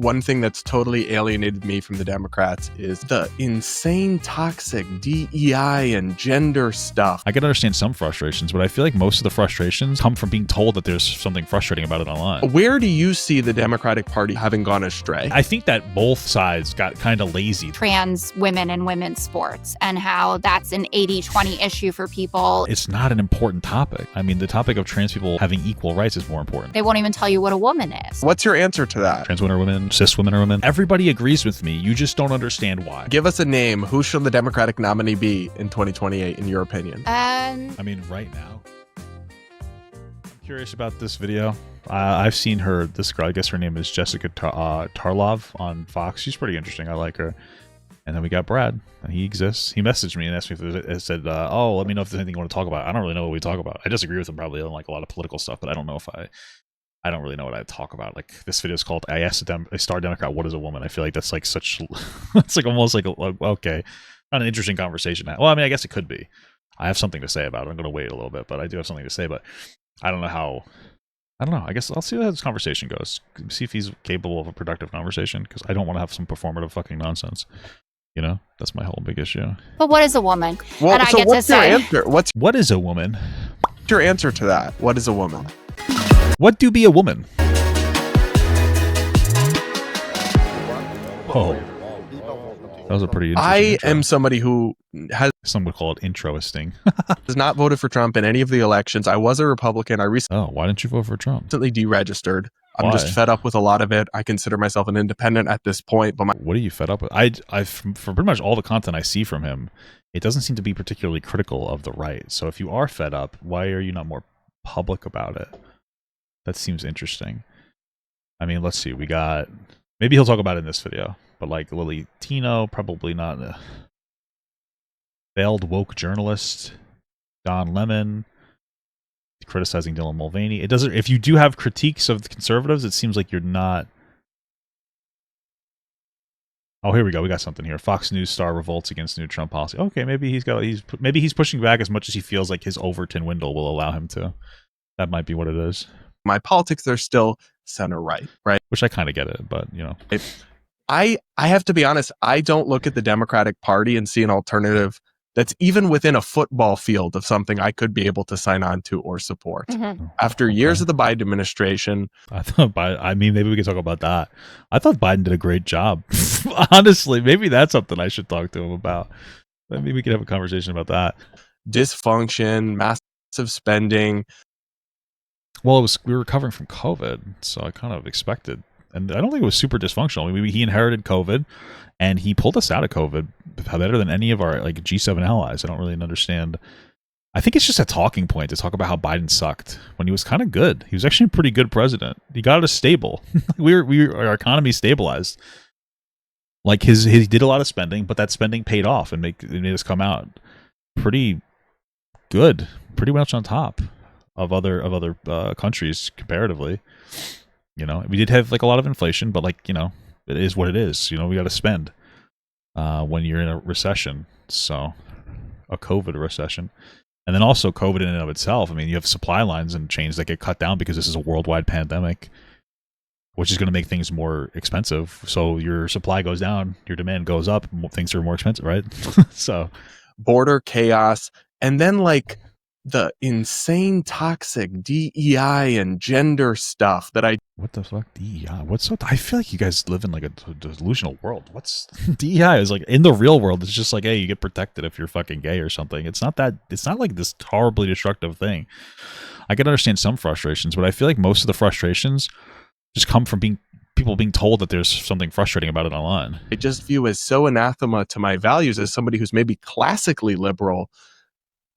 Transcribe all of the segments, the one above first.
One thing that's totally alienated me from the Democrats is the insane toxic DEI and gender stuff. I can understand some frustrations, but I feel like most of the frustrations come from being told that there's something frustrating about it online. Where do you see the Democratic Party having gone astray? I think that both sides got kind of lazy. Trans women in women's sports and how that's an 80-20 issue for people. It's not an important topic. I mean, the topic of trans people having equal rights is more important. They won't even tell you what a woman is. What's your answer to that? Trans women are women, cis women are women. Everybody agrees with me. You just don't understand why. Give us a name. Who should the Democratic nominee be in 2028, in your opinion? I mean, right now. I'm curious about this video. I've seen her, this girl, I guess her name is Jessica Tarlov on Fox. She's pretty interesting. I like her. And then we got Brad, and he exists. He messaged me and asked me if it said, oh, let me know if there's anything you want to talk about. I don't really know what we talk about. I disagree with him probably on like a lot of political stuff, but I don't know if I don't really know what I talk about. Like, this video is called I Asked a Star Democrat What is a Woman. I feel like that's like such it's like almost like okay, not an interesting conversation. Well, I mean, I guess it could be. I have something to say about it. I'm gonna wait a little bit, but I do have something to say, but I don't know. I guess I'll see how this conversation goes. See if he's capable of a productive conversation, because I don't want to have some performative fucking nonsense. You know, that's my whole big issue. But what is a woman? Well, and I so get what's to your say, answer? What is a woman? What's your answer to that? What is a woman? What do be a woman? Oh, that was a pretty interesting intro. am somebody who Some would call it introisting. has not voted for Trump in any of the elections. I was a Republican. I Oh, why didn't you vote for Trump? recently deregistered. I'm Why? just fed up with a lot of it. I consider myself an independent at this point, but What are you fed up with? For pretty much all the content I see from him, it doesn't seem to be particularly critical of the right. So if you are fed up, why are you not more public about it? That seems interesting. I mean, let's see. We got... Maybe he'll talk about it in this video. But like Lily Tino, probably not. Failed woke journalist. Don Lemon. Criticizing Dylan Mulvaney. It doesn't... If you do have critiques of the conservatives, it seems like you're not... Oh, here we go. We got something here. Fox News star revolts against new Trump policy. Okay, maybe he's pushing back as much as he feels like his Overton window will allow him to. That might be what it is. my politics are still center right, right? Which I kind of get it, but you know. I have to be honest, I don't look at the Democratic Party and see an alternative that's even within a football field of something I could be able to sign on to or support. Mm-hmm. After years of the Biden administration. I thought maybe we could talk about that. I thought Biden did a great job. Honestly, maybe that's something I should talk to him about. Maybe we could have a conversation about that. Dysfunction, massive spending. Well, we were recovering from COVID, so I kind of expected. And I don't think it was super dysfunctional. I mean, he inherited COVID, and he pulled us out of COVID better than any of our like G7 allies. I don't really understand. I think it's just a talking point to talk about how Biden sucked when he was kind of good. He was actually a pretty good president. He got us stable. Our economy stabilized. Like he did a lot of spending, but that spending paid off and made us come out pretty good, pretty much on top of other countries comparatively. You know, we did have like a lot of inflation, but like, you know, it is what it is. You know, we got to spend when you're in a recession. So a COVID recession. And then also COVID in and of itself. I mean, you have supply lines and chains that get cut down because this is a worldwide pandemic, which is going to make things more expensive. So your supply goes down, your demand goes up, things are more expensive, right? So border chaos. And then like the insane toxic DEI and gender stuff that what the fuck DEI? I feel like you guys live in like a delusional world. What's DEI is like in the real world. It's just like, hey, you get protected if you're fucking gay or something. It's not like this horribly destructive thing. I can understand some frustrations, but I feel like most of the frustrations just come from people being told that there's something frustrating about it online. I just view as so anathema to my values as somebody who's maybe classically liberal.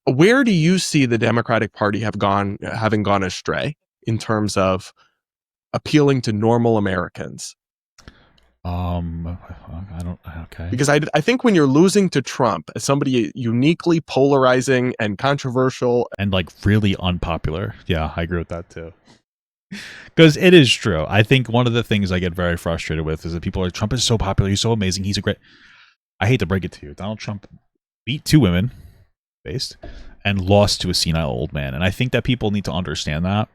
Where do you see the Democratic Party having gone astray in terms of appealing to normal Americans? Okay. Because I think when you're losing to Trump as somebody uniquely polarizing and controversial and like really unpopular. Yeah, I agree with that too. Because it is true. I think one of the things I get very frustrated with is that people are, Trump is so popular, he's so amazing, he's a great... I hate to break it to you. Donald Trump beat 2 women, based, and lost to a senile old man. And I think that people need to understand that,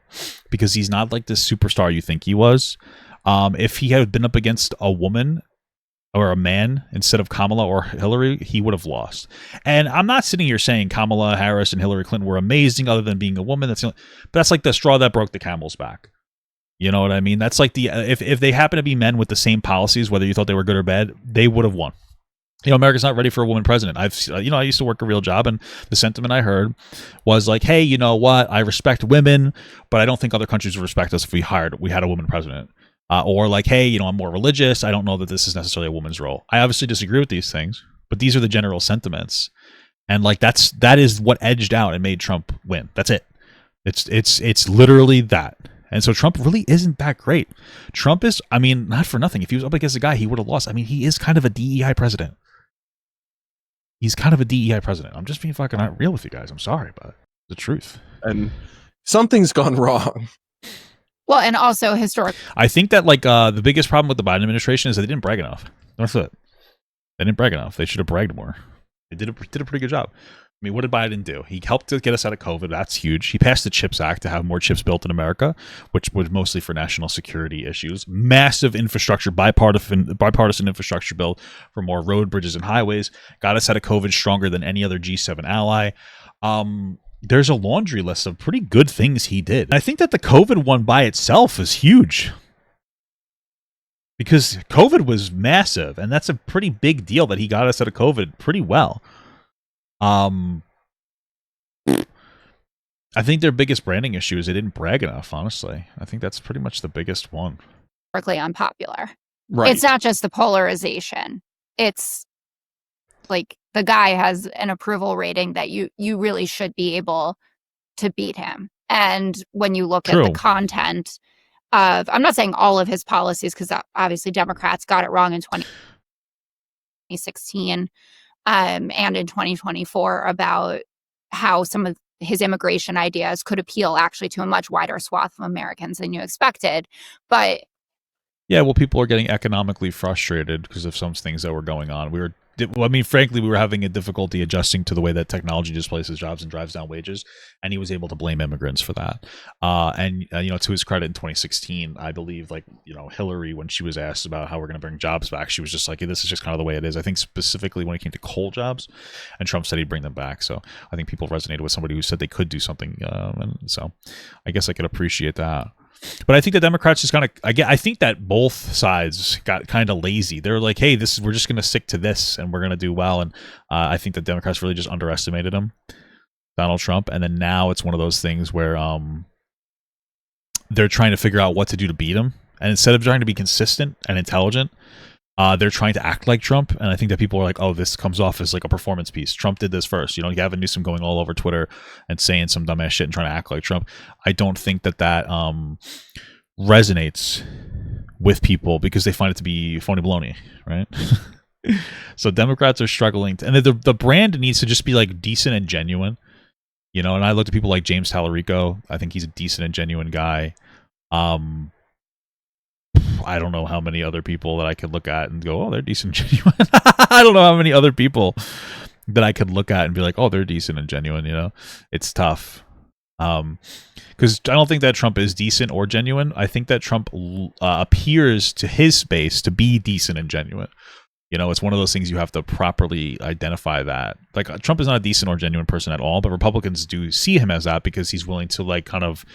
because he's not like this superstar you think he was. If he had been up against a woman or a man instead of Kamala or Hillary, he would have lost. And I'm not sitting here saying Kamala Harris and Hillary Clinton were amazing other than being a woman. But that's like the straw that broke the camel's back. You know what I mean? That's like if they happen to be men with the same policies, whether you thought they were good or bad, they would have won. America's not ready for a woman president. I used to work a real job, and the sentiment I heard was like, hey, you know what? I respect women, but I don't think other countries would respect us if we had a woman president. Or like, hey, I'm more religious. I don't know that this is necessarily a woman's role. I obviously disagree with these things, but these are the general sentiments. And like that is what edged out and made Trump win. That's it. It's literally that. And so Trump really isn't that great. Trump is, not for nothing. If he was up against a guy, he would have lost. He is kind of a DEI president. He's kind of a DEI president. I'm just being fucking not real with you guys. I'm sorry, but the truth. And something's gone wrong. Well, and also historic. I think that the biggest problem with the Biden administration is that they didn't brag enough. That's it. They didn't brag enough. They should have bragged more. They did a pretty good job. What did Biden do? He helped to get us out of COVID. That's huge. He passed the CHIPS Act to have more chips built in America, which was mostly for national security issues. Massive infrastructure, bipartisan infrastructure bill for more road, bridges, and highways. Got us out of COVID stronger than any other G7 ally. There's a laundry list of pretty good things he did. And I think that the COVID one by itself is huge. Because COVID was massive, and that's a pretty big deal that he got us out of COVID pretty well. I think their biggest branding issue is they didn't brag enough, honestly. I think that's pretty much the biggest one. Historically unpopular. Right. It's not just the polarization. It's like the guy has an approval rating that you really should be able to beat him. And when you look at the content of, I'm not saying all of his policies, because obviously Democrats got it wrong in 2016 and in 2024 about how some of his immigration ideas could appeal actually to a much wider swath of Americans than you expected. But yeah, well, people are getting economically frustrated because of some things that were going on. Frankly, we were having a difficulty adjusting to the way that technology displaces jobs and drives down wages, and he was able to blame immigrants for that. To his credit, in 2016, I believe, Hillary, when she was asked about how we're going to bring jobs back, she was just like, hey, this is just kind of the way it is. I think specifically when it came to coal jobs, and Trump said he'd bring them back. So I think people resonated with somebody who said they could do something, and so I guess I could appreciate that. But I think the Democrats just I think that both sides got kind of lazy. They're like, hey, we're just going to stick to this and we're going to do well. And I think the Democrats really just underestimated him, Donald Trump. And then now it's one of those things where they're trying to figure out what to do to beat him. And instead of trying to be consistent and intelligent, they're trying to act like Trump. And I think that people are like, oh, this comes off as like a performance piece. Trump did this first. Gavin Newsom going all over Twitter and saying some dumbass shit and trying to act like Trump. I don't think that resonates with people because they find it to be phony baloney, right? So Democrats are struggling. And the brand needs to just be like decent and genuine. And I looked at people like James Tallarico. I think he's a decent and genuine guy. I don't know how many other people that I could look at and go, oh, they're decent and genuine. I don't know how many other people that I could look at and be like, oh, they're decent and genuine. It's tough. Because I don't think that Trump is decent or genuine. I think that Trump appears to his base to be decent and genuine. It's one of those things you have to properly identify that. Like, Trump is not a decent or genuine person at all, but Republicans do see him as that because he's willing to kind of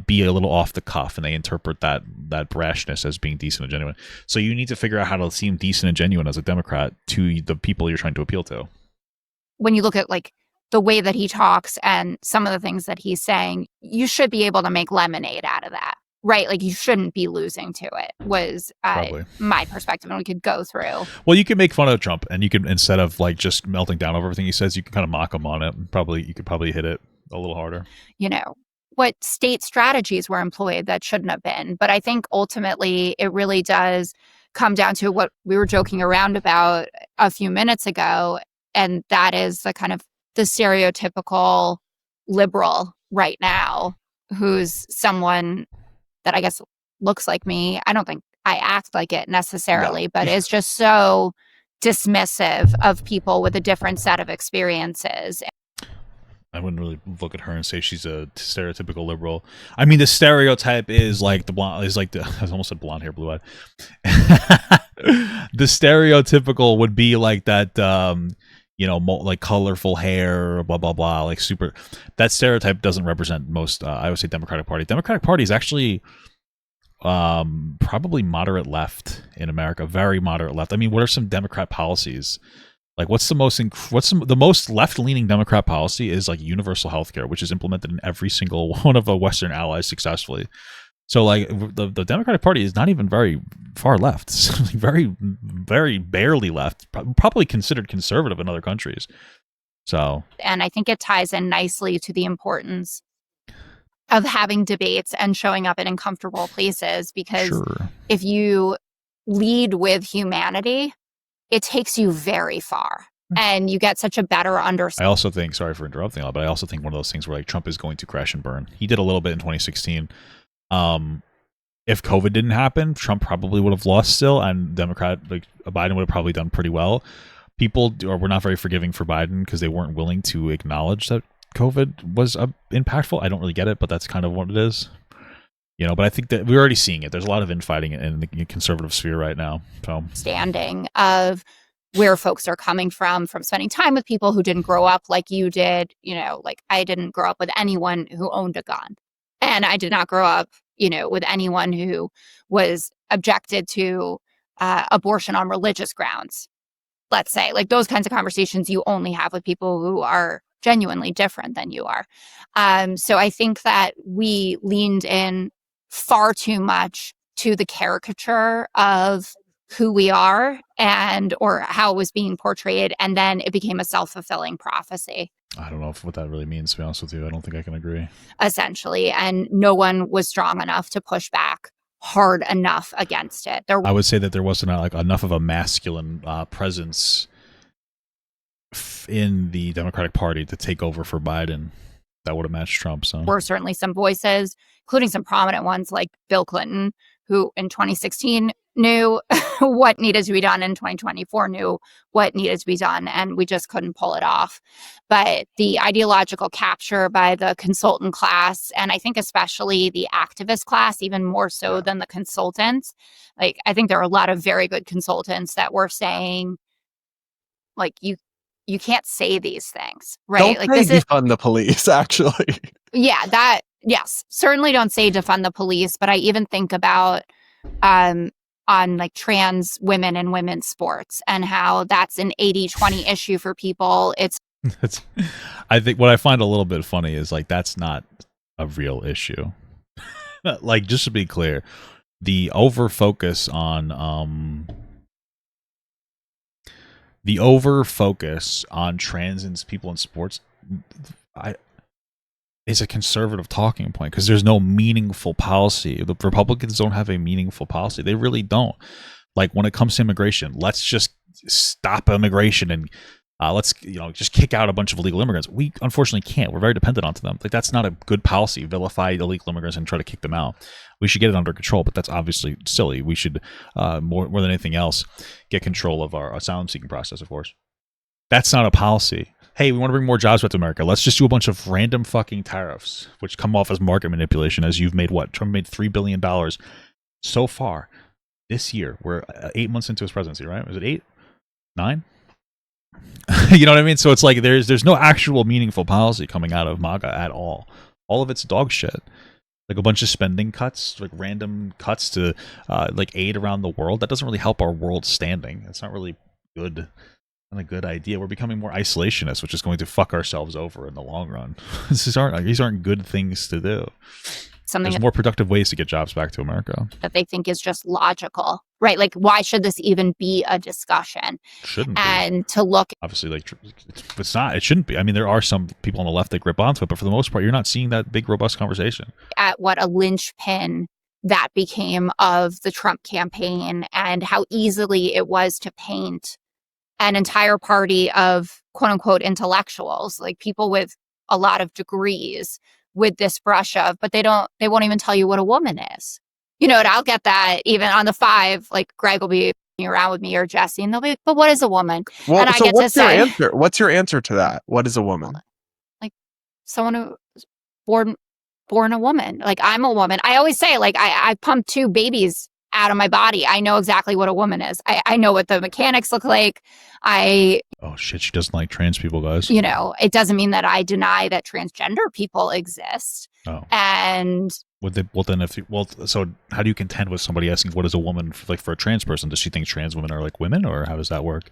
be a little off the cuff, and they interpret that brashness as being decent and genuine. So you need to figure out how to seem decent and genuine as a Democrat to the people you're trying to appeal to. When you look at the way that he talks and some of the things that he's saying, you should be able to make lemonade out of that, right? You shouldn't be losing to it, was my perspective. And we could go through. Well, you can make fun of Trump, and you can, instead of just melting down over everything he says, you can kind of mock him on it. You could probably hit it a little harder. What state strategies were employed that shouldn't have been. But I think ultimately it really does come down to what we were joking around about a few minutes ago. And that is the kind of the stereotypical liberal right now, who's someone that I guess looks like me. I don't think I act like it necessarily, but is just so dismissive of people with a different set of experiences. I wouldn't really look at her and say she's a stereotypical liberal. I mean, the stereotype is like the blonde, is like the, I almost said blonde hair, blue eyed. The stereotypical would be like that, like colorful hair, blah, blah, blah, like super. That stereotype doesn't represent most, I would say, Democratic Party. Democratic Party is actually probably moderate left in America, very moderate left. I mean, what are some Democrat policies? Like, what's the most left-leaning Democrat policy is like universal health care, which is implemented in every single one of the Western allies successfully. So, like, the Democratic Party is not even very far left. It's very, very barely left. Probably considered conservative in other countries. So, and I think it ties in nicely to the importance of having debates and showing up in uncomfortable places, because if you lead with humanity, it takes you very far and you get such a better understanding. I also think, sorry for interrupting, but I also think one of those things where like Trump is going to crash and burn. He did a little bit in 2016. If COVID didn't happen, Trump probably would have lost still, and Biden would have probably done pretty well. People were not very forgiving for Biden because they weren't willing to acknowledge that COVID was impactful. I don't really get it, but that's kind of what it is. But I think that we're already seeing it. There's a lot of infighting in the conservative sphere right now. So, understanding of where folks are coming from spending time with people who didn't grow up like you did. Like I didn't grow up with anyone who owned a gun, and I did not grow up, with anyone who was objected to abortion on religious grounds. Let's say, like those kinds of conversations you only have with people who are genuinely different than you are. So I think that we leaned in far too much to the caricature of who we are or how it was being portrayed, and then it became a self-fulfilling prophecy. I don't know what that really means, to be honest with you. I don't think I can agree. Essentially, and no one was strong enough to push back hard enough against it. I would say that there wasn't enough of a masculine presence in the Democratic Party to take over for Biden that would have matched Trump. So were certainly some voices, including some prominent ones like Bill Clinton, who in 2016 knew what needed to be done, in 2024 knew what needed to be done, and we just couldn't pull it off. But the ideological capture by the consultant class, and I think especially the activist class, even more so than the consultants, like I think there are a lot of very good consultants that were saying, like, you can't say these things, right? Don't like this defund the police, actually. Yeah, yes, certainly don't say defund the police, but I even think about on like trans women and women's sports and how that's an 80-20 issue for people. I think what I find a little bit funny is like that's not a real issue. Like, just to be clear, the over focus on trans and people in sports is a conservative talking point, because there's no meaningful policy. The Republicans don't have a meaningful policy. They really don't. Like when it comes to immigration, let's just stop immigration and let's just kick out a bunch of illegal immigrants. We unfortunately can't. We're very dependent on them. Like that's not a good policy. Vilify illegal immigrants and try to kick them out. We should get it under control, but that's obviously silly. We should more than anything else get control of our asylum seeking process. Of course, that's not a policy. Hey, we want to bring more jobs back to America. Let's just do a bunch of random fucking tariffs, which come off as market manipulation. As you've made what? Trump made $3 billion so far this year. We're 8 months into his presidency, right? Was it 8? 9? You know what I mean? So it's like there's no actual meaningful policy coming out of MAGA at all. All of it's dog shit. Like a bunch of spending cuts, like random cuts to like aid around the world. That doesn't really help our world standing. It's not really good. Not a good idea. We're becoming more isolationist, which is going to fuck ourselves over in the long run. These aren't good things to do. There's more productive ways to get jobs back to America that they think is just logical, right? Like, why should this even be a discussion? Shouldn't and be. To look, obviously, like it's not. It shouldn't be. I mean, there are some people on the left that grip onto it, but for the most part, you're not seeing that big, robust conversation. At what a linchpin that became of the Trump campaign, and how easily it was to paint an entire party of quote unquote intellectuals, like people with a lot of degrees, with this brush of, but they won't even tell you what a woman is. And I'll get that even on the 5, like Greg will be around with me or Jesse, and they'll be like, but what is a woman? Well, and so what's your answer? What's your answer to that? What is a woman? Like someone who's born a woman. Like, I'm a woman. I always say, like, I pumped 2 babies out of my body. I know exactly what a woman is. I know what the mechanics look like. Oh shit, she doesn't like trans people, guys. You know, it doesn't mean that I deny that transgender people exist. Oh. And so how do you contend with somebody asking what is a woman, like, for a trans person? Does she think trans women are like women, or how does that work?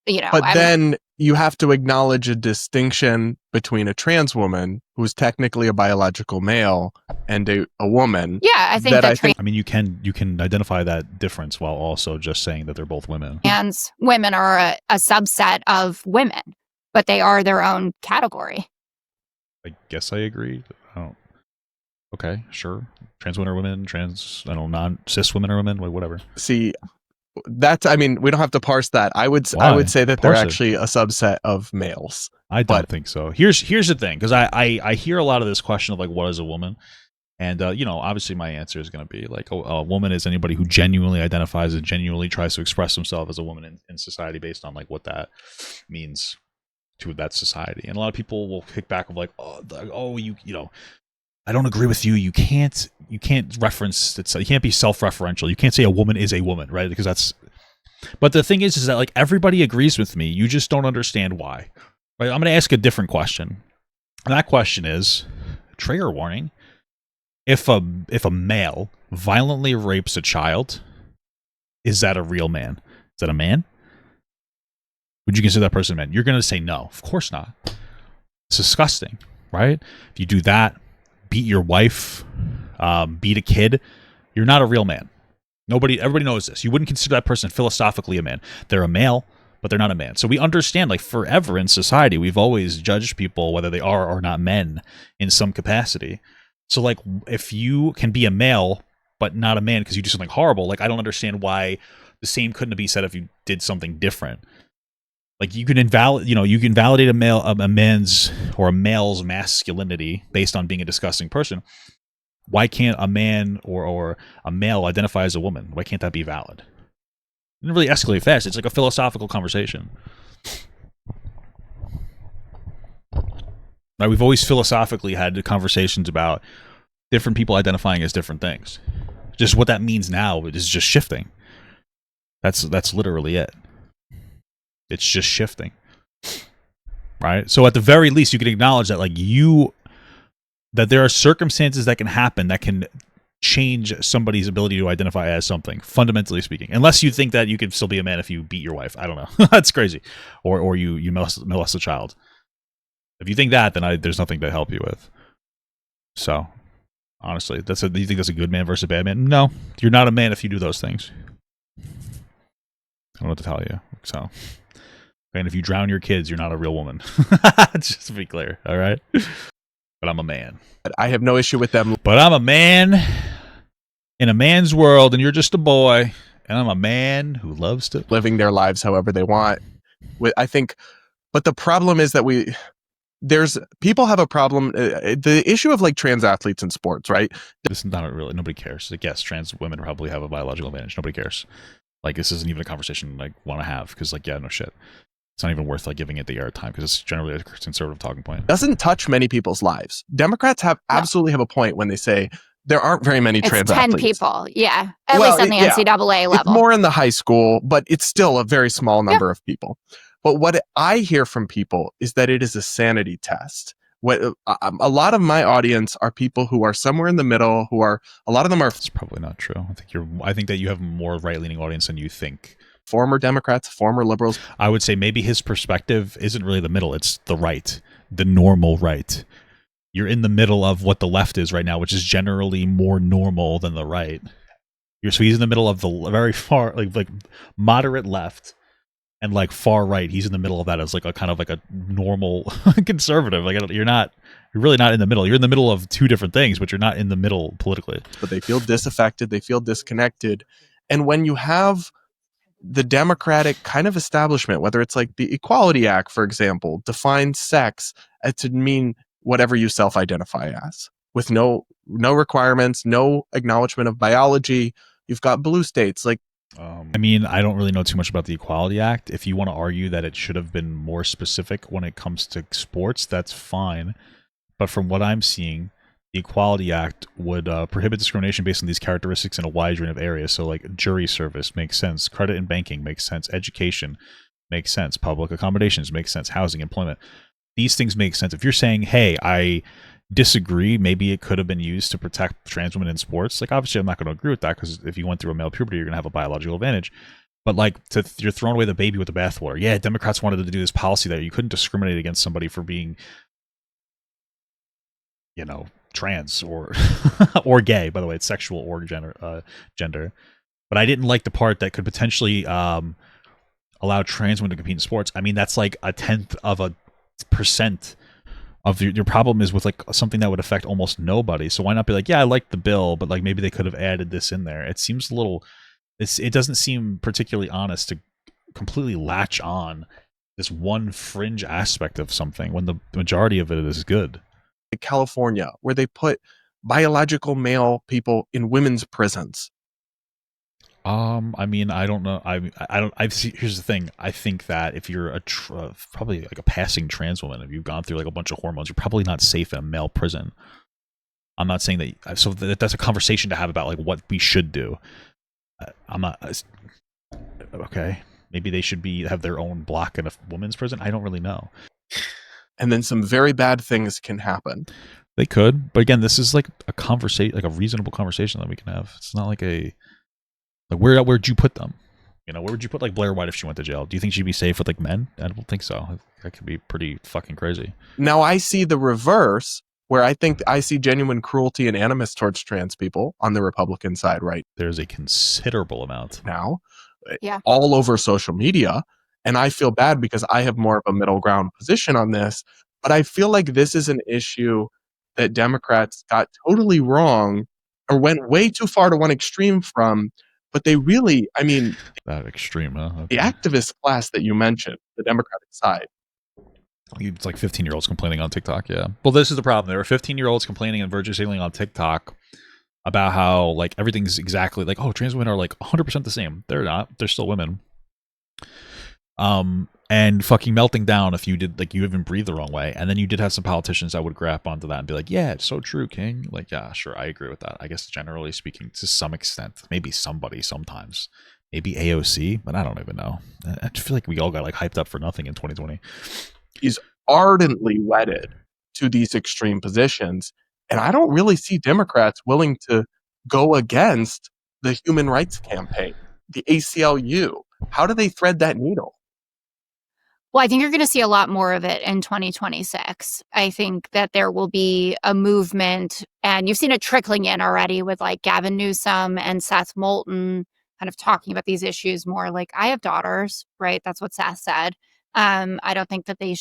You know, but then you have to acknowledge a distinction between a trans woman who's technically a biological male and a woman. Yeah, I think I mean, you can identify that difference while also just saying that they're both women. Trans women are a subset of women, but they are their own category. I guess I agree. Okay, sure. Trans women are women. Non-cis women are women. Whatever. See, I mean, we don't have to parse that. I would say that they're actually a subset of males. I don't think so. Here's the thing, because I hear a lot of this question of, like, what is a woman? And, obviously my answer is going to be, like, a woman is anybody who genuinely identifies and genuinely tries to express themselves as a woman in society based on, like, what that means to that society. And a lot of people will kick back of, like, I don't agree with you. You can't reference it. You can't be self-referential. You can't say a woman is a woman, right? Because that's. But the thing is that, like, everybody agrees with me. You just don't understand why. Right? I'm going to ask a different question. And that question is, trigger warning: if a male violently rapes a child, is that a real man? Is that a man? Would you consider that person a man? You're going to say no. Of course not. It's disgusting, right? If you do that, beat your wife, beat a kid, you're not a real man. Everybody knows this. You wouldn't consider that person philosophically a man. They're a male, but they're not a man. So we understand, like, forever in society, we've always judged people whether they are or not men in some capacity. So, like, if you can be a male but not a man because you do something horrible, like, I don't understand why the same couldn't be said if you did something different. Like, you can validate a man's or a male's masculinity based on being a disgusting person. Why can't a man or a male identify as a woman? Why can't that be valid? It didn't really escalate fast. It's like a philosophical conversation. Right, we've always philosophically had conversations about different people identifying as different things. Just what that means now is just shifting. That's literally it. It's just shifting, right? So at the very least, you can acknowledge that, like, that there are circumstances that can happen that can change somebody's ability to identify as something, fundamentally speaking. Unless you think that you can still be a man if you beat your wife. I don't know. That's crazy. Or you molest a child. If you think that, then there's nothing to help you with. So, honestly, do you think that's a good man versus a bad man? No. You're not a man if you do those things. I don't know what to tell you. So... And if you drown your kids, you're not a real woman. Just to be clear, all right? But I'm a man. I have no issue with them. But I'm a man in a man's world, and you're just a boy. And I'm a man who loves to... living their lives however they want. I think... But the problem is that people have a problem. The issue of, like, trans athletes in sports, right? This is not really... Nobody cares. Like, yes, trans women probably have a biological advantage. Nobody cares. Like, this isn't even a conversation I want to have, because, like, yeah, no shit. It's not even worth, like, giving it the airtime because it's generally a conservative talking point. Doesn't touch many people's lives. Democrats absolutely have a point when they say there aren't very many trans athletes. 10 people, yeah. At least on the NCAA level. It's more in the high school, but it's still a very small number of people. But what I hear from people is that it is a sanity test. A lot of my audience are people who are somewhere in the middle, a lot of them are... It's probably not true. I think that you have a more right-leaning audience than you think. Former Democrats, former liberals. I would say maybe his perspective isn't really the middle. It's the right, the normal right. You're in the middle of what the left is right now, which is generally more normal than the right. So he's in the middle of the very far, like moderate left, and, like, far right. He's in the middle of that as, like, a kind of like a normal conservative. Like, you're really not in the middle. You're in the middle of two different things, but you're not in the middle politically. But they feel disaffected. They feel disconnected. And when you have the Democratic kind of establishment, whether it's like the Equality Act, for example, defines sex to mean whatever you self-identify as, with no requirements, no acknowledgement of biology. You've got blue states. Like, I mean, I don't really know too much about the Equality Act. If you want to argue that it should have been more specific when it comes to sports, that's fine. but from what I'm seeing, the Equality Act would prohibit discrimination based on these characteristics in a wide range of areas. So, like jury service makes sense, credit and banking makes sense, education makes sense, public accommodations makes sense, housing, employment. These things make sense. If you're saying, hey, I disagree, maybe it could have been used to protect trans women in sports. Like, obviously, I'm not going to agree with that because if you went through a male puberty, you're going to have a biological advantage. But like, you're throwing away the baby with the bathwater. Yeah, Democrats wanted to do this policy that you couldn't discriminate against somebody for being, you know, trans or or gay. By the way, it's sexual or gender. But I didn't like the part that could potentially allow trans women to compete in sports. I mean, that's like 0.1% of your problem is with like something that would affect almost nobody. So why not be like, yeah, I like the bill, but like maybe they could have added this in there. It seems a little, it doesn't seem particularly honest to completely latch on this one fringe aspect of something when the majority of it is good. California, where they put biological male people in women's prisons. I mean, I don't know. Here's the thing. I think that if you're probably like a passing trans woman, if you've gone through like a bunch of hormones, you're probably not safe in a male prison. I'm not saying that. So that's a conversation to have about like what we should do. I'm not. Okay, maybe they should have their own block in a women's prison. I don't really know. And then some very bad things can happen. They could, but again, this is like a conversation, like a reasonable conversation that we can have. It's not like where'd you put them? You know, where would you put like Blair White if she went to jail? Do you think she'd be safe with like men? I don't think so. That could be pretty fucking crazy. Now I see the reverse, where I think I see genuine cruelty and animus towards trans people on the Republican side right There's a considerable amount now, Yeah. all over social media. And I feel bad because I have more of a middle ground position on this. But I feel like this is an issue that Democrats got totally wrong or went way too far to one extreme from. But they really, I mean, that extreme, huh? Okay. The activist class that you mentioned, the Democratic side. It's like 15-year-olds complaining on TikTok, yeah. Well, this is the problem. There are 15-year-olds complaining and virtue signaling on TikTok about how like everything's exactly like, oh, trans women are like 100% the same. They're not. They're still women. And fucking melting down if you did like you even breathe the wrong way. And then you did have some politicians that would grab onto that and be like, yeah, it's so true, King. Like, yeah, sure, I agree with that. I guess generally speaking, to some extent, maybe somebody sometimes, maybe AOC, but I don't even know. I feel like we all got like hyped up for nothing in 2020. He's ardently wedded to these extreme positions. And I don't really see Democrats willing to go against the Human Rights Campaign, the ACLU. How do they thread that needle? Well, I think you're going to see a lot more of it in 2026. I think that there will be a movement, and you've seen it trickling in already with like Gavin Newsom and Seth Moulton kind of talking about these issues more. Like, I have daughters, right? That's what Seth said. I don't think that they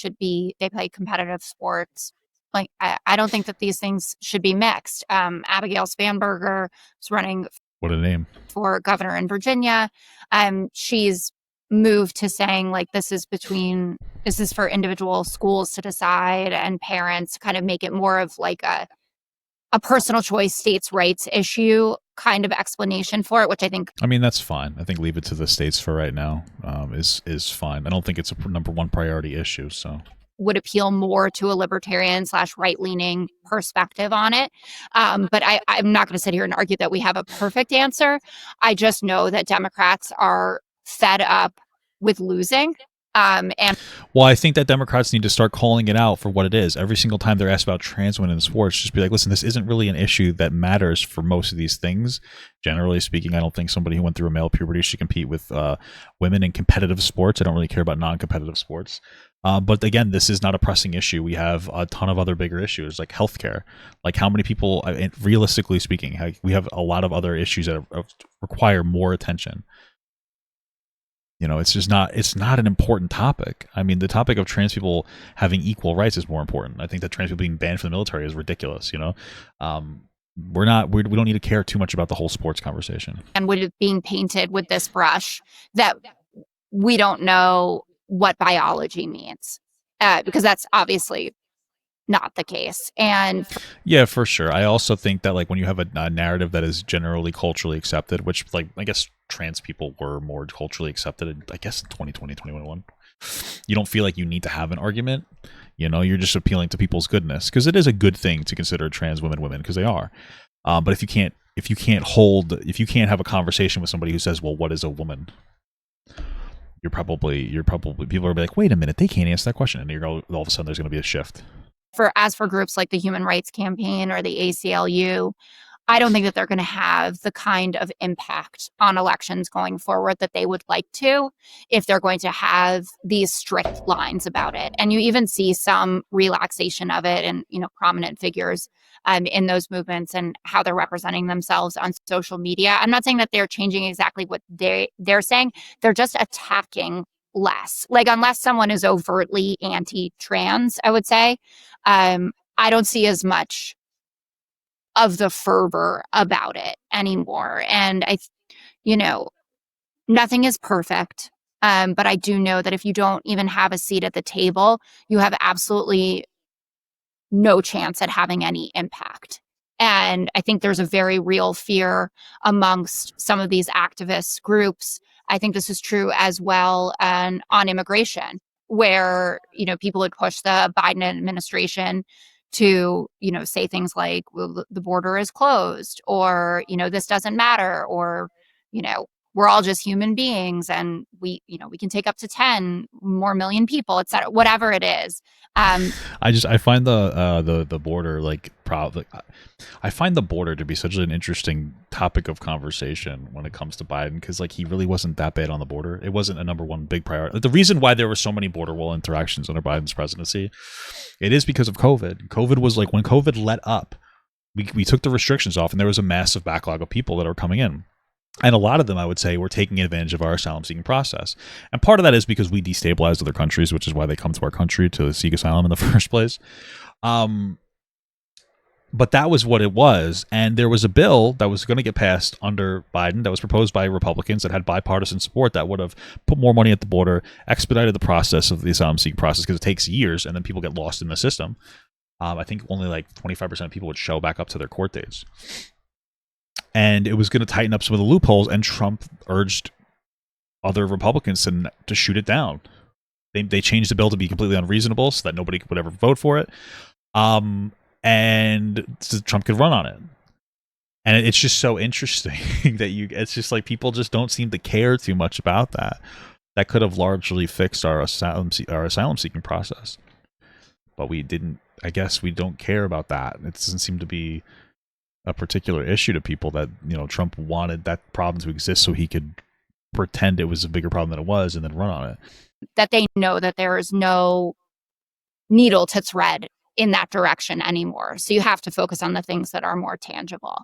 play competitive sports. Like, I don't think that these things should be mixed. Abigail Spanberger is running What a name. for governor in Virginia. She's moved to saying like this is for individual schools to decide and parents, kind of make it more of like a personal choice states' rights issue kind of explanation for it, which I mean that's fine. I think leave it to the states for right now is fine. I don't think it's a number one priority issue, so would appeal more to a libertarian / right-leaning perspective on it. But I'm not going to sit here and argue that we have a perfect answer. I just know that Democrats are fed up with losing. Well, I think that Democrats need to start calling it out for what it is. Every single time they're asked about trans women in sports, just be like, listen, this isn't really an issue that matters for most of these things. Generally speaking, I don't think somebody who went through a male puberty should compete with women in competitive sports. I don't really care about non-competitive sports. But again, this is not a pressing issue. We have a ton of other bigger issues like healthcare. Like how many people, realistically speaking, we have a lot of other issues that require more attention. You know, it's not an important topic. I mean, the topic of trans people having equal rights is more important. I think that trans people being banned from the military is ridiculous, you know? We don't need to care too much about the whole sports conversation. And with it being painted with this brush that we don't know what biology means, because that's obviously not the case. And yeah, for sure. I also think that like when you have a narrative that is generally culturally accepted, which like I guess trans people were more culturally accepted, I guess in 2020, 2021, you don't feel like you need to have an argument. You know, you're just appealing to people's goodness, because it is a good thing to consider trans women women, because they are. But if you can't have a conversation with somebody who says, well, what is a woman? You're probably people are like, wait a minute, they can't answer that question, and all of a sudden there's going to be a shift. As for groups like the Human Rights Campaign or the ACLU, I don't think that they're going to have the kind of impact on elections going forward that they would like to if they're going to have these strict lines about it. And you even see some relaxation of it and, prominent figures in those movements and how they're representing themselves on social media. I'm not saying that they're changing exactly what they're saying. They're just attacking less. Like, unless someone is overtly anti-trans, I would say, I don't see as much of the fervor about it anymore. And nothing is perfect. But I do know that if you don't even have a seat at the table, you have absolutely no chance at having any impact. And I think there's a very real fear amongst some of these activist groups. I think this is true as well on immigration, where, people would push the Biden administration to, say things like, well, the border is closed, or, this doesn't matter, or, we're all just human beings and we can take up to 10 more million people, et cetera, whatever it is. I find the border I find the border to be such an interesting topic of conversation when it comes to Biden, because he really wasn't that bad on the border. It wasn't a number one big priority. The reason why there were so many border wall interactions under Biden's presidency, it is because of COVID. COVID was when COVID let up, we took the restrictions off, and there was a massive backlog of people that are coming in. And a lot of them, I would say, were taking advantage of our asylum-seeking process. And part of that is because we destabilized other countries, which is why they come to our country to seek asylum in the first place. But that was what it was. And there was a bill that was going to get passed under Biden that was proposed by Republicans that had bipartisan support that would have put more money at the border, expedited the process of the asylum-seeking process, because it takes years, and then people get lost in the system. I think only 25% of people would show back up to their court dates. And it was going to tighten up some of the loopholes, and Trump urged other Republicans to shoot it down. They changed the bill to be completely unreasonable so that nobody would ever vote for it, and so Trump could run on it. And it's just so interesting that it's just people just don't seem to care too much about that. That could have largely fixed our asylum-seeking process, but we didn't. I guess we don't care about that. It doesn't seem to be a particular issue to people that, Trump wanted that problem to exist so he could pretend it was a bigger problem than it was and then run on it. That they know that there is no needle to thread in that direction anymore. So you have to focus on the things that are more tangible.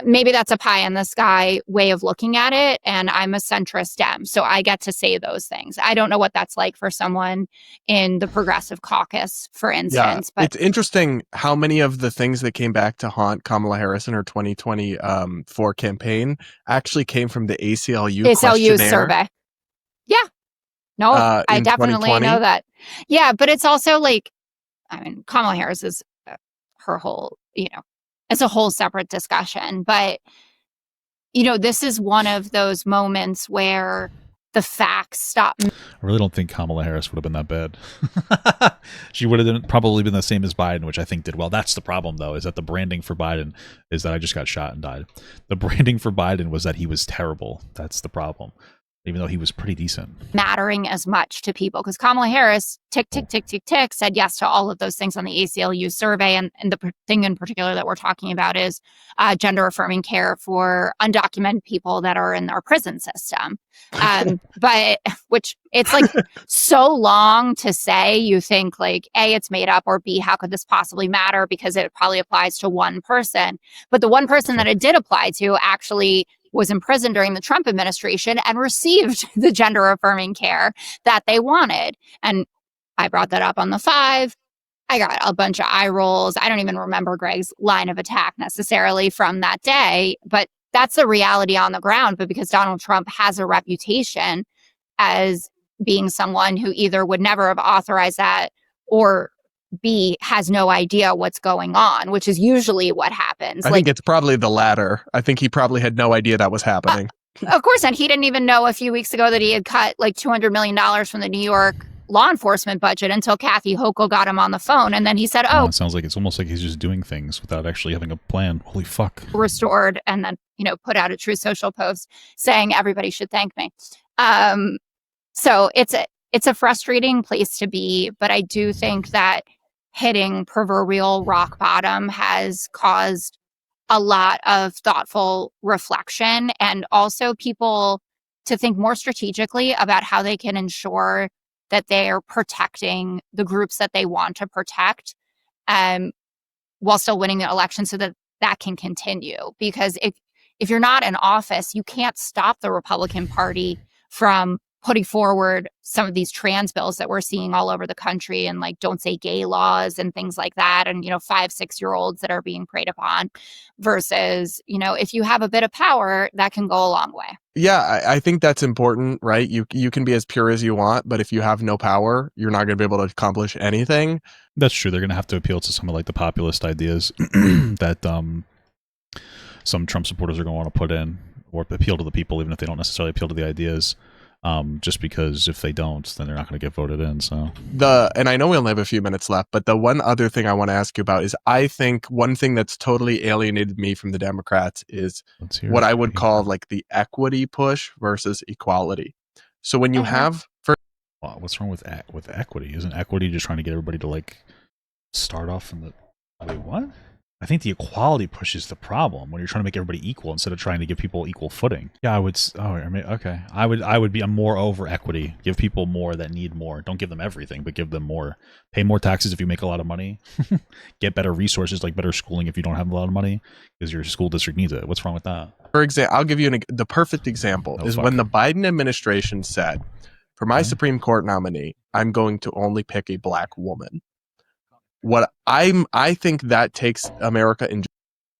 Maybe that's a pie in the sky way of looking at it. And I'm a centrist Dem, so I get to say those things. I don't know what that's like for someone in the Progressive Caucus, for instance. Yeah, but it's interesting how many of the things that came back to haunt Kamala Harris in her 2024 campaign actually came from the ACLU survey. Yeah. No, I definitely know that. Yeah, but it's also Kamala Harris is her whole, it's a whole separate discussion. But, this is one of those moments where the facts stop. I really don't think Kamala Harris would have been that bad. She would have probably been the same as Biden, which I think did well. That's the problem, though, is that the branding for Biden is that I just got shot and died. The branding for Biden was that he was terrible. That's the problem. Even though he was pretty decent. Mattering as much to people, because Kamala Harris, tick, said yes to all of those things on the ACLU survey. And the thing in particular that we're talking about is gender-affirming care for undocumented people that are in our prison system. But which it's so long to say, you think A, it's made up, or B, how could this possibly matter? Because it probably applies to one person. But the one person that it did apply to actually was in prison during the Trump administration and received the gender-affirming care that they wanted. And I brought that up on the 5. I got a bunch of eye rolls. I don't even remember Greg's line of attack necessarily from that day, but that's the reality on the ground. But because Donald Trump has a reputation as being someone who either would never have authorized that, or B, has no idea what's going on, which is usually what happens. I think it's probably the latter. I think he probably had no idea that was happening. Of course, and he didn't even know a few weeks ago that he had cut $200 million from the New York law enforcement budget until Kathy Hochul got him on the phone. And then he said, it sounds like it's almost like he's just doing things without actually having a plan. Holy fuck. Restored, and then, put out a True Social post saying everybody should thank me. So it's a frustrating place to be, but I do think that hitting proverbial rock bottom has caused a lot of thoughtful reflection, and also people to think more strategically about how they can ensure that they are protecting the groups that they want to protect, while still winning the election, so that that can continue. Because if you're not in office, you can't stop the Republican Party from putting forward some of these trans bills that we're seeing all over the country, and like don't say gay laws and things like that, and 5-6-year-olds that are being preyed upon, versus if you have a bit of power, that can go a long way. Yeah, I think that's important, right? You can be as pure as you want, but if you have no power, you're not going to be able to accomplish anything. That's true. They're going to have to appeal to some of like the populist ideas that some Trump supporters are going to want to put in, or appeal to the people, even if they don't necessarily appeal to the ideas. Just because if they don't, then they're not going to get voted in. So and I know we only have a few minutes left, but the one other thing I want to ask you about is, I think one thing that's totally alienated me from the Democrats is what I would call like the equity push versus equality. So when you have, what's wrong with equity? Isn't equity just trying to get everybody to like start off from the wait, what? I think the equality push is the problem when you're trying to make everybody equal instead of trying to give people equal footing. Yeah, I'm more over equity. Give people more that need more. Don't give them everything, but give them more. Pay more taxes if you make a lot of money. Get better resources, like better schooling if you don't have a lot of money, because your school district needs it. What's wrong with that? For example, I'll give you the perfect example when the Biden administration said, for my Supreme Court nominee, I'm going to only pick a black woman. I think that takes America in.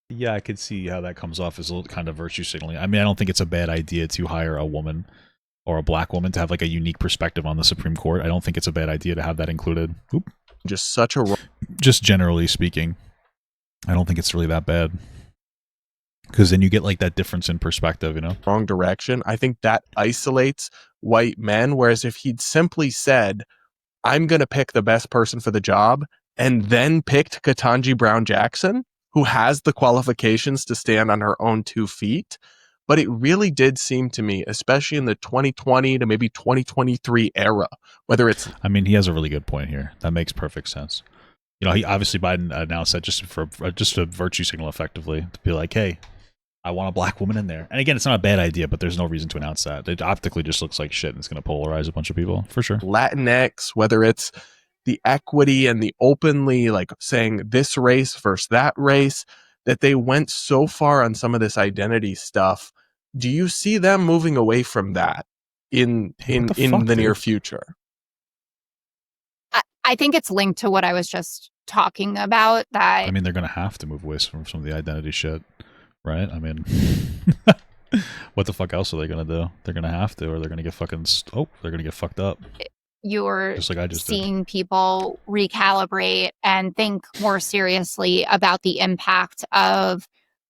Yeah, I could see how that comes off as a little kind of virtue signaling. I mean, I don't think it's a bad idea to hire a woman or a black woman to have like a unique perspective on the Supreme Court. I don't think it's a bad idea to have that included. Just generally speaking, I don't think it's really that bad, because then you get like that difference in perspective, wrong direction. I think that isolates white men. Whereas if he'd simply said, I'm going to pick the best person for the job, and then picked Ketanji Brown Jackson, who has the qualifications to stand on her own 2 feet. But it really did seem to me, especially in the 2020 to maybe 2023 era, whether it's... I mean, he has a really good point here. That makes perfect sense. He obviously, Biden announced that just a virtue signal, effectively, to be like, hey, I want a black woman in there. And again, it's not a bad idea, but there's no reason to announce that. It optically just looks like shit, and it's going to polarize a bunch of people, for sure. Latinx, whether it's the equity and the openly like saying this race versus that race, that they went so far on some of this identity stuff. Do you see them moving away from that in the near future? I think it's linked to what I was just talking about. That I mean, they're going to have to move away from some of the identity shit, right? I mean, what the fuck else are they going to do? They're going to have to, or they're going to get they're going to get fucked up. You're just like I just seeing people recalibrate and think more seriously about the impact of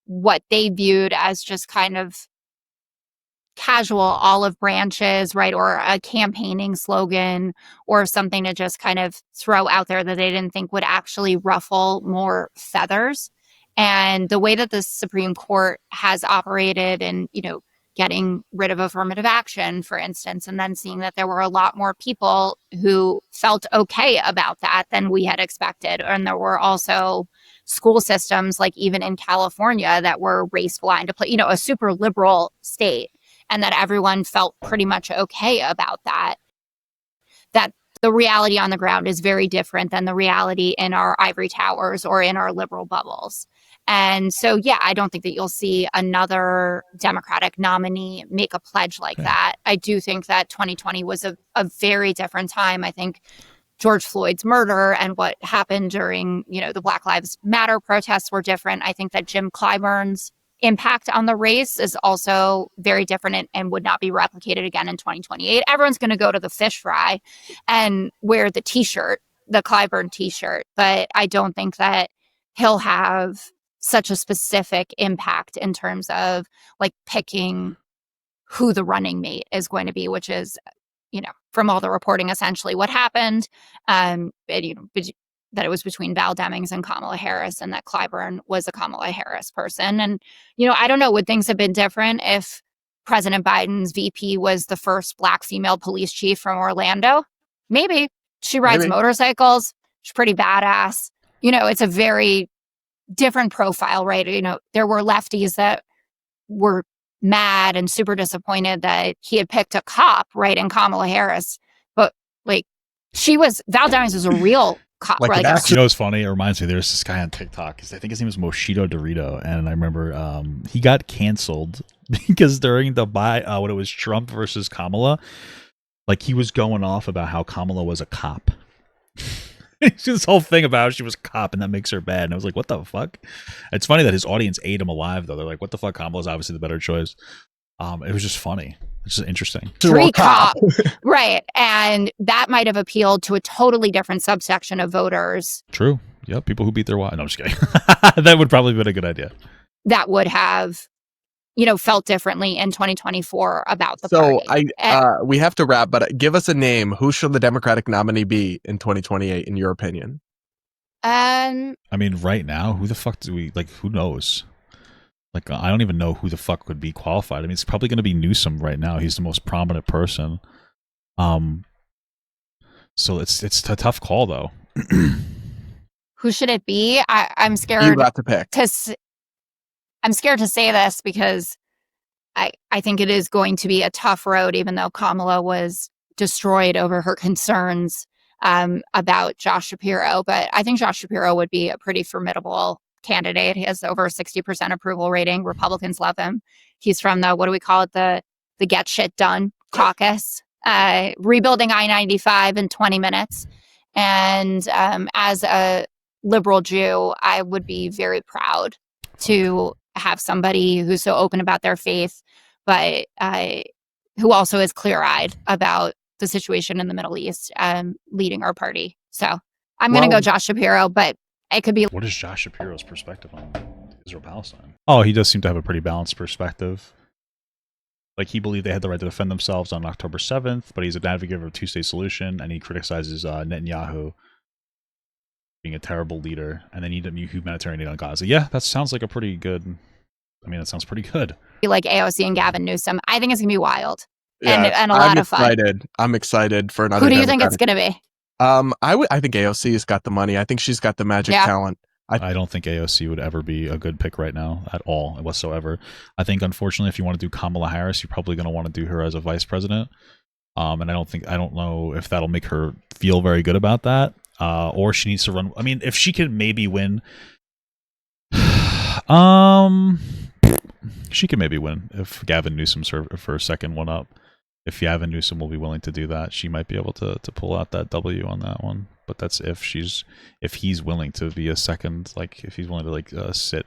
what they viewed as just kind of casual olive branches, right? Or a campaigning slogan, or something to just kind of throw out there that they didn't think would actually ruffle more feathers. And the way that the Supreme Court has operated, and, getting rid of affirmative action, for instance, and then seeing that there were a lot more people who felt okay about that than we had expected. And there were also school systems, like even in California, that were race blind to play, a super liberal state, and that everyone felt pretty much okay about that. That the reality on the ground is very different than the reality in our ivory towers or in our liberal bubbles. And so, yeah, I don't think that you'll see another Democratic nominee make a pledge like that. I do think that 2020 was a very different time. I think George Floyd's murder and what happened during, the Black Lives Matter protests were different. I think that Jim Clyburn's impact on the race is also very different and would not be replicated again in 2028. Everyone's going to go to the fish fry and wear the t-shirt, the Clyburn t-shirt, but I don't think that he'll have such a specific impact in terms of like picking who the running mate is going to be, which is, from all the reporting essentially what happened. And, that it was between Val Demings and Kamala Harris, and that Clyburn was a Kamala Harris person. And, I don't know, would things have been different if President Biden's VP was the first Black female police chief from Orlando? Maybe. She rides motorcycles. She's pretty badass. It's a very different profile, right? There were lefties that were mad and super disappointed that he had picked a cop, right, in Kamala Harris. But, Val Demings was a real cop. Like, it's funny. It reminds me, there's this guy on TikTok. I think his name is Moshito Dorito, and I remember he got canceled because during the when it was Trump versus Kamala, he was going off about how Kamala was a cop. This whole thing about how she was a cop and that makes her bad. And I was like, what the fuck? It's funny that his audience ate him alive, though. They're like, what the fuck? Kamala's obviously the better choice. It was just funny. It's just interesting. Free cop. Right. And that might have appealed to a totally different subsection of voters. True. Yep. People who beat their wives. No, I'm just kidding. That would probably have been a good idea. That would have, felt differently in 2024 about the party. So we have to wrap, but give us a name. Who should the Democratic nominee be in 2028, in your opinion? I mean, right now, who the fuck do we, who knows? I don't even know who the fuck would be qualified. I mean, it's probably going to be Newsom right now. He's the most prominent person. So it's a tough call, though. Who should it be? I'm scared. You got to pick. I'm scared to say this because I think it is going to be a tough road, even though Kamala was destroyed over her concerns about Josh Shapiro. But I think Josh Shapiro would be a pretty formidable candidate. He has over a 60% approval rating. Republicans love him. He's from the, what do we call it? The Get Shit Done caucus, rebuilding I-95 in 20 minutes. And as a liberal Jew, I would be very proud to have somebody who's so open about their faith, but who also is clear-eyed about the situation in the Middle East, leading our party. So I'm going to go Josh Shapiro, but it could be. What is Josh Shapiro's perspective on Israel-Palestine? Oh, he does seem to have a pretty balanced perspective. He believed they had the right to defend themselves on October 7th, but he's an advocate of a two-state solution, and he criticizes Netanyahu being a terrible leader, and they need a new humanitarian aid on Gaza. Yeah, that sounds like a pretty good. I mean, that sounds pretty good. Like AOC and Gavin Newsom, I think it's gonna be wild and a lot of fun. I'm excited for another. Who do you think it's gonna be? I think AOC has got the money. I think she's got the magic talent. I don't think AOC would ever be a good pick right now at all whatsoever. I think, unfortunately, if you want to do Kamala Harris, you're probably going to want to do her as a vice president. And I don't know if that'll make her feel very good about that. Or she needs to run. I mean, if she could maybe win, she could maybe win if Gavin Newsom's her second one up. If Gavin Newsom will be willing to do that, she might be able to pull out that W on that one. But that's if he's willing to be a second, if he's willing to sit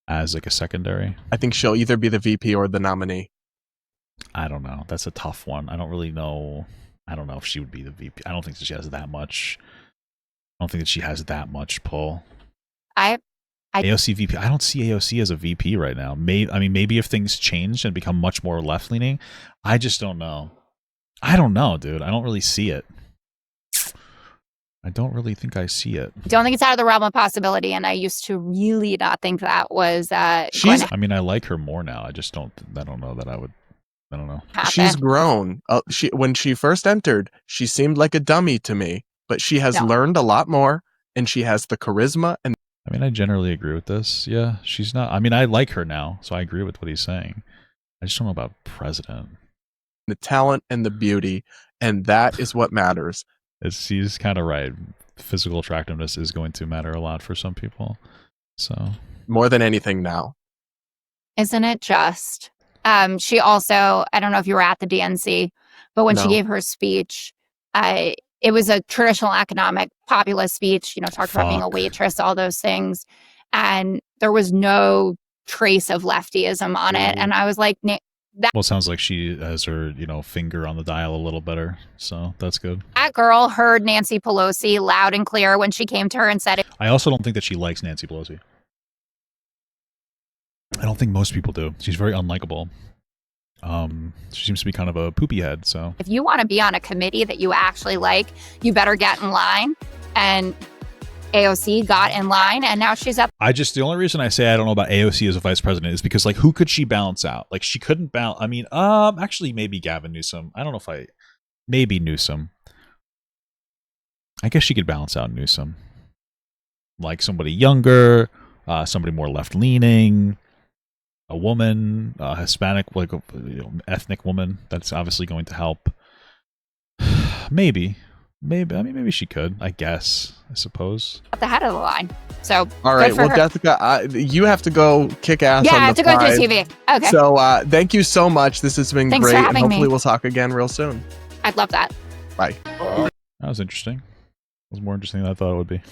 as a secondary. I think she'll either be the VP or the nominee. I don't know. That's a tough one. I don't really know. I don't know if she would be the VP. I don't think that she has that much. I don't think that she has that much pull. AOC VP. I don't see AOC as a VP right now. Maybe if things change and become much more left leaning, I just don't know. I don't know, dude. I don't really see it. I don't really think I see it. I don't think it's out of the realm of possibility, and I used to really not think that was. I like her more now. I just don't. I don't know that I would. I don't know. She's grown. When she first entered, she seemed like a dummy to me, but she has learned a lot more, and she has the charisma and. I mean, I generally agree with this. Yeah, she's not. I mean, I like her now, so I agree with what he's saying. I just don't know about president. The talent and the beauty, and that is what matters. He's kind of right. Physical attractiveness is going to matter a lot for some people. So more than anything now. Isn't it just? She also, I don't know if you were at the DNC, but when she gave her speech, it was a traditional economic populist speech, talked about being a waitress, all those things. And there was no trace of leftyism on it. And I was like, well, it sounds like she has her, finger on the dial a little better. So that's good. That girl heard Nancy Pelosi loud and clear when she came to her and said it. I also don't think that she likes Nancy Pelosi. I don't think most people do. She's very unlikable. She seems to be kind of a poopy head. So if you want to be on a committee that you actually like, you better get in line. And AOC got in line, and now she's up. the only reason I say I don't know about AOC as a vice president is because, like, who could she balance out? Like, she couldn't balance. I mean, actually, maybe Gavin Newsom. I don't know if maybe Newsom. I guess she could balance out Newsom. Like somebody younger, somebody more left leaning, a woman, Hispanic, like ethnic woman. That's obviously going to help. Maybe. I mean, maybe she could. I guess. I suppose. At the head of the line. So all right. Well, her. Jessica, you have to go kick ass. Yeah, on I have to go do TV. Okay. So thank you so much. This has been Thanks great. for having Hopefully me. we'll talk again real soon. I'd love that. Bye. That was interesting. It was more interesting than I thought it would be.